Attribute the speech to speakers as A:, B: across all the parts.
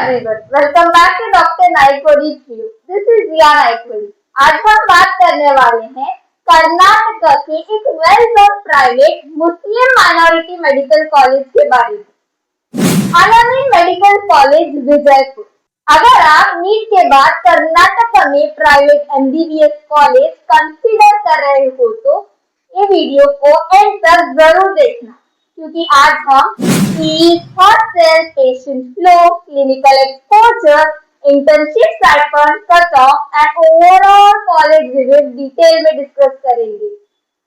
A: everyone, welcome back to Dr. Naikodi View. This is Ziya Naikodi. आज हम बात करने वाले हैं कर्नाटक के एक well known private Muslim minority medical college के बारे में। Alami medical college Vijaypur. अगर आप नीट के बाद कर्नाटक में प्राइवेट MBBS कॉलेज कंसीडर कर रहे हो तो ये वीडियो को एंड तक जरूर देखना, क्योंकि आज हम fees, hostel, patient flow, clinical exposure, internship stipend, cut off and overall college visit detail में डिस्कस करेंगे।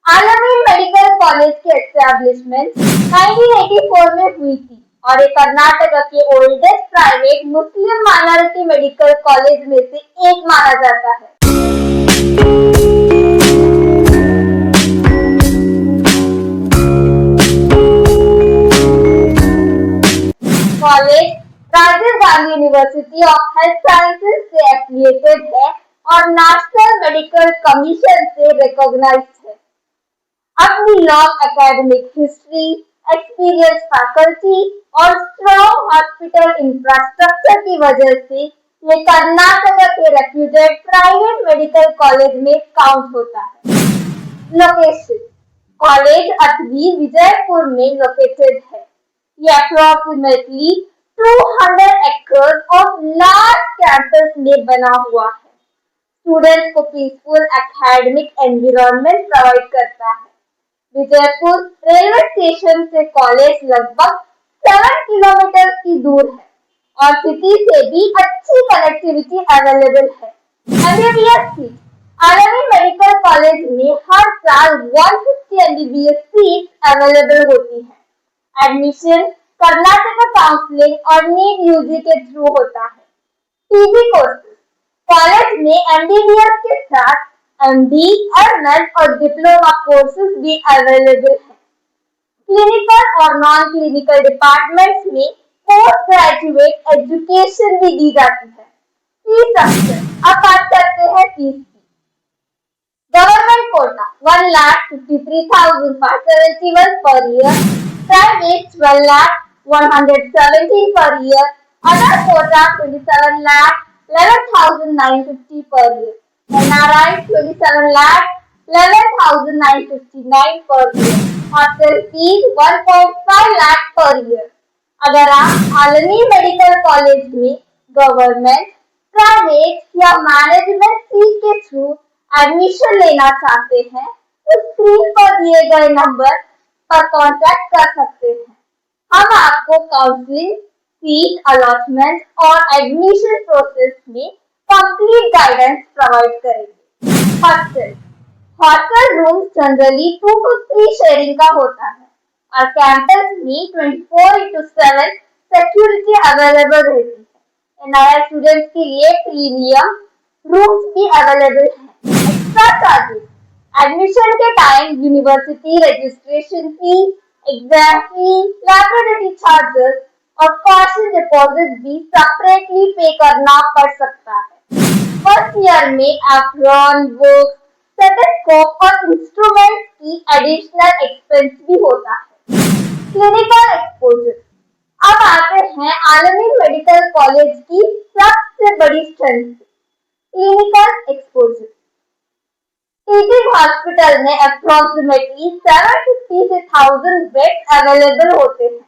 A: आलमी मेडिकल कॉलेज की एस्टैब्लिशमेंट 1984 में हुई थी और ये कर्नाटक के oldest private Muslim minority medical college में से एक माना जाता है। College Rajiv Gandhi university of health sciences से एफिलिएटेड है और नेशनल मेडिकल कमीशन से रिकॉग्नाइज्ड है। अपनी long academic history, experience faculty और स्ट्रॉन्ग हॉस्पिटल इंफ्रास्ट्रक्चर की वजह से ये कर्नाटक के रेप्यूटेड प्राइवेट मेडिकल कॉलेज में काउंट होता है। लोकेशन: कॉलेज अतवी विजयपुर में लोकेटेड है। ये अप्रोक्सीमेटली 200 एकड़ ऑफ लार्ज कैंपस में बना हुआ है। स्टूडेंट्स को पीसफुल एकेडमिक एनवायरनमेंट प्रोवाइड करता है। विजयपुर रेलवे स्टेशन से कॉलेज लगभग 7 किलोमीटर की दूर है और सिटी से भी अच्छी कनेक्टिविटी अवेलेबल है। MBBS सीट: आलमी मेडिकल कॉलेज में हर साल 150 MBBS सीट अवेलेबल होती है। एडमिशन कर्नाटक काउंसलिंग और नीट यूजी के थ्रू होता है। PG कोर्सेज: कॉलेज में MBBS के साथ MD, MS और डिप्लोमा कोर्सेज भी अवेलेबल है। क्लिनिकल और नॉन क्लिनिकल डिपार्टमेंट्स में पोस्ट ग्रेजुएट एजुकेशन भी दी जाती है। फीस स्ट्रक्चर: अब बात करते हैं फीस की। गवर्नमेंट कोटा 1,53,571 पर year, private 12,170 per year, other quota 27,11,950 per year, NRI 27,11,959 per year, hostel fees 1.5 lakh per year। अगर आप आलमी मेडिकल कॉलेज में गवर्नमेंट, प्राइवेट या मैनेजमेंट फीस के थ्रू एडमिशन लेना चाहते हैं तो स्क्रीन पर दिए गए नंबर पर कांटेक्ट कर सकते हैं। हम आपको काउंसलिंग, सीट अलॉटमेंट और एडमिशन प्रोसेस में कंप्लीट गाइडेंस प्रोवाइड करेंगे। Hostel room generally 2 to 3 sharing का होता है और कैंपस में 24/7 सिक्योरिटी अवेलेबल रहती है। NRI स्टूडेंट्स के लिए प्रीमियम रूम्स भी अवेलेबल हैं। एक्स्ट्रा चार्जेस: एडमिशन के time university registration fee, exam फी, लाइब्रेरी चार्जेस और कॉशन डिपॉजिट भी सेपरेटली पे करना पड़ सकता है। फर्स्ट ईयर में एप्रॉन, बुक्स, स्टेथोस्कोप और इंस्ट्रूमेंट्स की एडिशनल एक्सपेंस भी होता है। क्लिनिकल एक्सपोजर: अब आते हैं आलमी मेडिकल कॉलेज की सबसे बड़ी strength, clinical exposure. Teaching hospital में अप्रोक्सीमेटली 750 से 1000 बेड अवेलेबल होते हैं।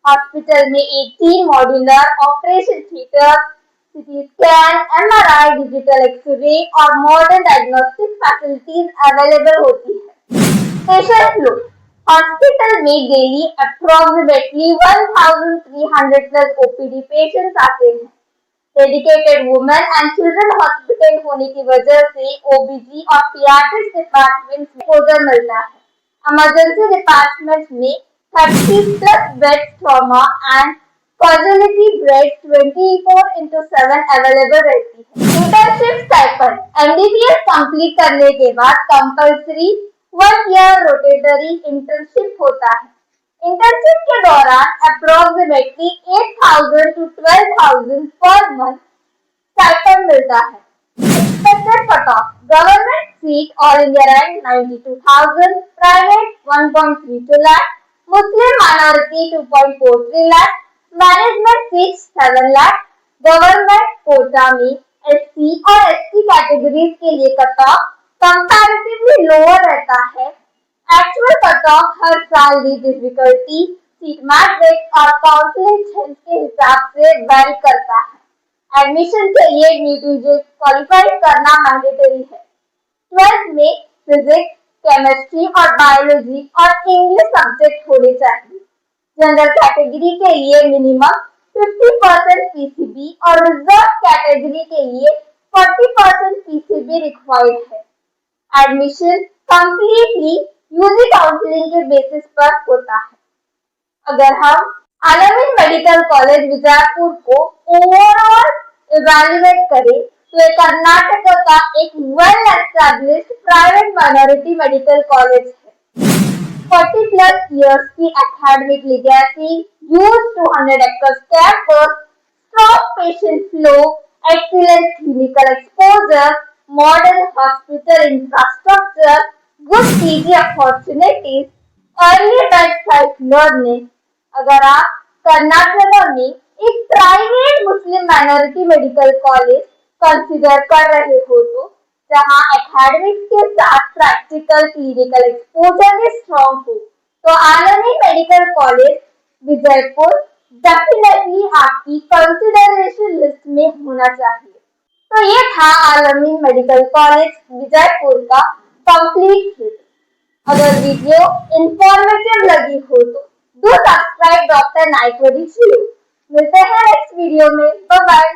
A: हॉस्पिटल में 18 modular operation theatre, CT scan, MRI, digital x-ray और मॉडर्न डायग्नोस्टिक फैसिलिटीज अवेलेबल होती है। पेशेंट फ्लो: हॉस्पिटल में daily approximately 1300 plus OPD patients आते हैं। Dedicated women and children hospital होने की वजह से OBG और पीडियाट्रिक्स डिपार्टमेंट में एक्सपोजर मिलता है। इमरजेंसी डिपार्टमेंट में 30 plus bed trauma and causality beds 24/7 available रहती है। इंटर्नशिप स्टाइपेंड: MBBS कंप्लीट करने के बाद कंपल्सरी 1 ईयर रोटेटरी इंटर्नशिप होता है। इंटर्नशिप के दौरान approximately 8,000 to 12,000 per month stipend मिलता है। Expected cut off: government seat all India rank 92,000, private 1.32 lakh, Muslim minority 2.43 lakh, management seat 7 lakh, government quota में SC और ST कैटेगरीज के लिए कट ऑफ कंपैरेटिवली लोअर रहता है। एक्चुअल कट ऑफ हर साल की डिफिकल्टी, सीट मैट्रिक्स और counselling sense के हिसाब से वेरी करता है। एडमिशन के लिए नीट क्वालिफाई करना मैंडेटरी है। 12th में फिजिक्स, केमिस्ट्री और बायोलॉजी और इंग्लिश सब्जेक्ट होने चाहिए। जनरल कैटेगरी के लिए मिनिमम 50% PCB और रिजर्व कैटेगरी के लिए 40% PCB रिक्वायर्ड है। एडमिशन कंप्लीटली यूजी काउंसलिंग के बेसिस पर होता है। अगर हम आलमीन मेडिकल कॉलेज विजयपुर को ओवरऑल इवैल्यूएट करें तो ये कर्नाटक का एक well established private minority medical college है। 40+ years की academic legacy, used to 100 acres campus, strong patient flow, excellent clinical exposure, modern hospital infrastructure, good PG opportunities, early bedside learning। अगर आप कर्नाटक में एक private Muslim minority medical college consider कर रहे हो तो जहां एकेडमिक्स के साथ प्रैक्टिकल क्लिनिकल एक्सपोजर भी स्ट्रॉन्ग हो तो आलमीन मेडिकल कॉलेज विजयपुर डेफिनेटली आपकी कंसिडरेशन लिस्ट में होना चाहिए। तो ये था आलमीन मेडिकल कॉलेज विजयपुर का कंप्लीट लिस्ट। अगर वीडियो इंफॉर्मेटिव लगी हो तो डू सब्सक्राइब डॉक्टर नाइक। मिलते हैं नेक्स्ट वीडियो में। Bye bye.